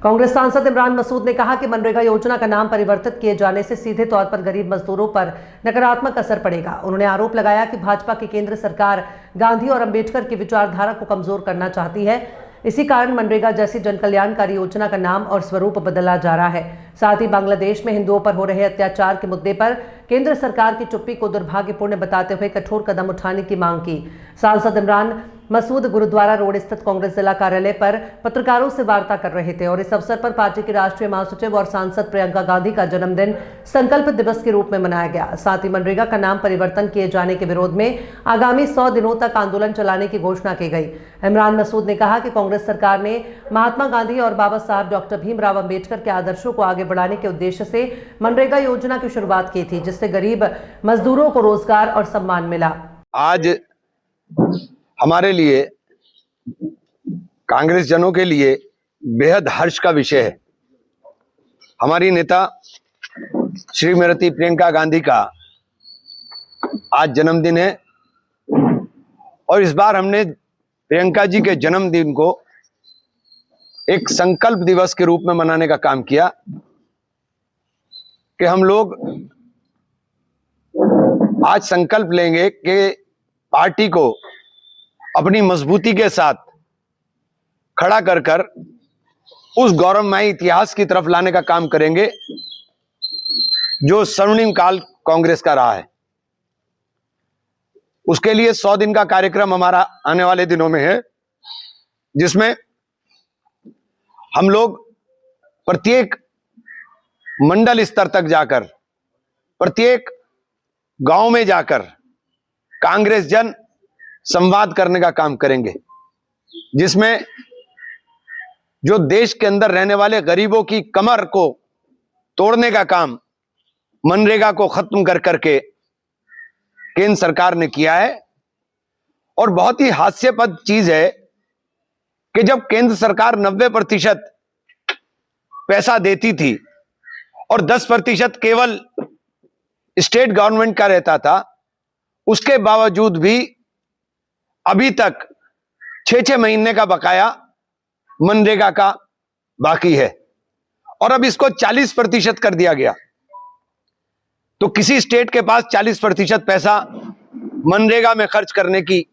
कांग्रेस सांसद इमरान मसूद ने कहा कि मनरेगा योजना का नाम परिवर्तित किए जाने से सीधे तौर पर गरीब मजदूरों पर नकारात्मक असर पड़ेगा। उन्होंने आरोप लगाया कि भाजपा की केंद्र सरकार गांधी और अंबेडकर की विचारधारा को कमजोर करना चाहती है। इसी कारण मनरेगा जैसी जनकल्याणकारी योजना का नाम और स्वरूप बदला जा रहा है। साथ ही बांग्लादेश में हिंदुओं पर हो रहे अत्याचार के मुद्दे पर केंद्र सरकार की चुप्पी को दुर्भाग्यपूर्ण बताते हुए कठोर कदम उठाने की मांग की। सांसद इमरान मसूद गुरुद्वारा रोड स्थित कांग्रेस जिला कार्यालय पर पत्रकारों से वार्ता कर रहे थे और इस अवसर पर पार्टी की राष्ट्रीय महासचिव और सांसद प्रियंका गांधी का जन्मदिन संकल्प दिवस के रूप में मनाया गया। साथ ही मनरेगा का नाम परिवर्तन किए जाने के विरोध में आगामी 100 दिनों तक आंदोलन चलाने की घोषणा की गई। इमरान मसूद ने कहा कि कांग्रेस सरकार ने महात्मा गांधी और बाबा साहब डॉक्टर भीमराव अंबेडकर के आदर्शों को आगे बढ़ाने के उद्देश्य से मनरेगा योजना की शुरुआत की थी, जिससे गरीब मजदूरों को रोजगार और सम्मान मिला। आज हमारे लिए, कांग्रेस जनों के लिए बेहद हर्ष का विषय है। हमारी नेता श्रीमती प्रियंका गांधी का आज जन्मदिन है और इस बार हमने प्रियंका जी के जन्मदिन को एक संकल्प दिवस के रूप में मनाने का काम किया कि हम लोग आज संकल्प लेंगे कि पार्टी को अपनी मजबूती के साथ खड़ा कर कर उस गौरवमयी इतिहास की तरफ लाने का काम करेंगे जो स्वर्णिम काल कांग्रेस का रहा है। उसके लिए 100 दिन का कार्यक्रम हमारा आने वाले दिनों में है, जिसमें हम लोग प्रत्येक मंडल स्तर तक जाकर, प्रत्येक गांव में जाकर कांग्रेस जन संवाद करने का काम करेंगे, जिसमें जो देश के अंदर रहने वाले गरीबों की कमर को तोड़ने का काम मनरेगा को खत्म कर करके केंद्र सरकार ने किया है। और बहुत ही हास्यास्पद चीज है कि जब केंद्र सरकार 90% पैसा देती थी और 10% केवल स्टेट गवर्नमेंट का रहता था, उसके बावजूद भी अभी तक 6-6 महीने का बकाया मनरेगा का बाकी है और अब इसको 40% कर दिया गया। तो किसी स्टेट के पास 40% पैसा मनरेगा में खर्च करने की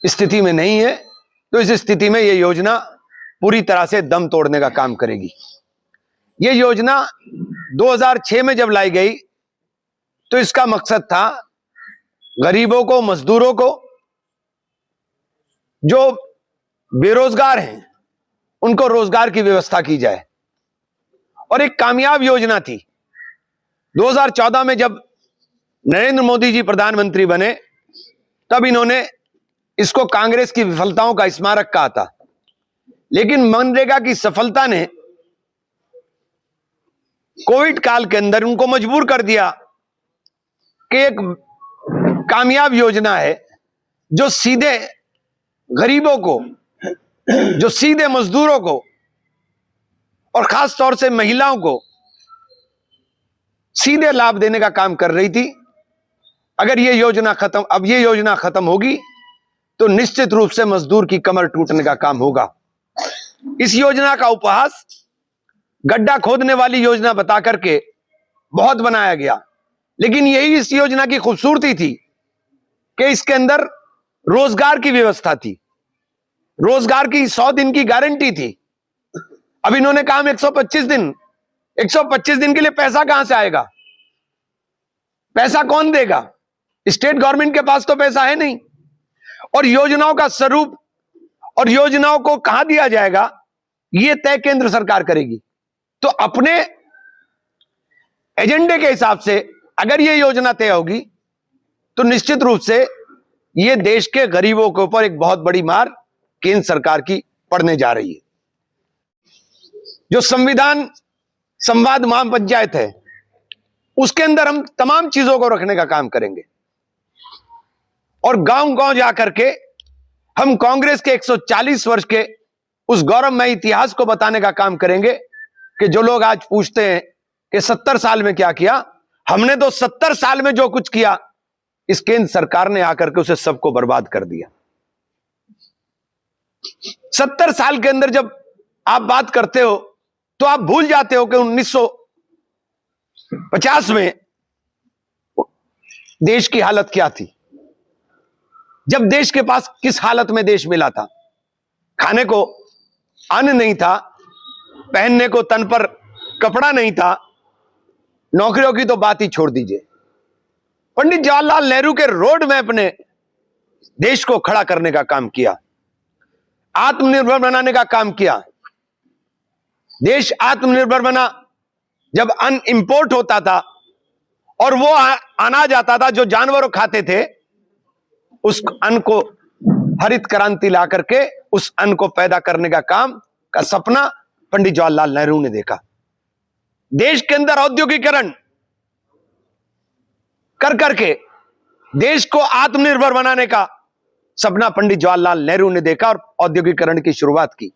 स्थिति में नहीं है, तो इस स्थिति में यह योजना पूरी तरह से दम तोड़ने का काम करेगी। यह योजना 2006 में जब लाई गई तो इसका मकसद था गरीबों को, मजदूरों को, जो बेरोजगार हैं उनको रोजगार की व्यवस्था की जाए और एक कामयाब योजना थी। 2014 में जब नरेंद्र मोदी जी प्रधानमंत्री बने तब इन्होंने इसको कांग्रेस की विफलताओं का स्मारक कहा था, लेकिन मनरेगा की सफलता ने कोविड काल के अंदर उनको मजबूर कर दिया कि एक कामयाब योजना है जो सीधे गरीबों को, जो सीधे मजदूरों को और खास तौर से महिलाओं को सीधे लाभ देने का काम कर रही थी। अगर ये योजना खत्म होगी तो निश्चित रूप से मजदूर की कमर टूटने का काम होगा। इस योजना का उपहास गड्ढा खोदने वाली योजना बता करके बहुत बनाया गया, लेकिन यही इस योजना की खूबसूरती थी कि इसके अंदर रोजगार की व्यवस्था थी, रोजगार की 100 दिन की गारंटी थी। अब इन्होंने काम 125 दिन, 125 दिन के लिए पैसा कहां से आएगा? पैसा कौन देगा? स्टेट गवर्नमेंट के पास तो पैसा है नहीं। और योजनाओं का स्वरूप और योजनाओं को कहां दिया जाएगा, यह तय केंद्र सरकार करेगी। तो अपने एजेंडे के हिसाब से अगर यह योजना तय होगी तो निश्चित रूप से यह देश के गरीबों के ऊपर एक बहुत बड़ी मार केंद्र सरकार की पड़ने जा रही है। जो संविधान संवाद महापंचायत है, उसके अंदर हम तमाम चीजों को रखने का काम करेंगे और गांव-गांव जाकर के हम कांग्रेस के 140 वर्ष के उस गौरवमय इतिहास को बताने का काम करेंगे कि जो लोग आज पूछते हैं कि 70 साल में क्या किया, हमने तो 70 साल में जो कुछ किया, इस केंद्र सरकार ने आकर के उसे सबको बर्बाद कर दिया। 70 साल के अंदर जब आप बात करते हो तो आप भूल जाते हो कि 1950 में देश की हालत क्या थी। जब देश के पास किस हालत में देश मिला था, खाने को अन्न नहीं था, पहनने को तन पर कपड़ा नहीं था, नौकरियों की तो बात ही छोड़ दीजिए। पंडित जवाहरलाल नेहरू के रोड मैप ने देश को खड़ा करने का काम किया, आत्मनिर्भर बनाने का काम किया। देश आत्मनिर्भर बना जब अन्न इंपोर्ट होता था और वो अनाज आता था जो जानवर खाते थे, उस अन्न को हरित क्रांति ला करके उस अन्न को पैदा करने का काम का सपना पंडित जवाहरलाल नेहरू ने देखा। देश के अंदर औद्योगिकरण कर करके देश को आत्मनिर्भर बनाने का सपना पंडित जवाहरलाल नेहरू ने देखा और औद्योगिकरण की शुरुआत की।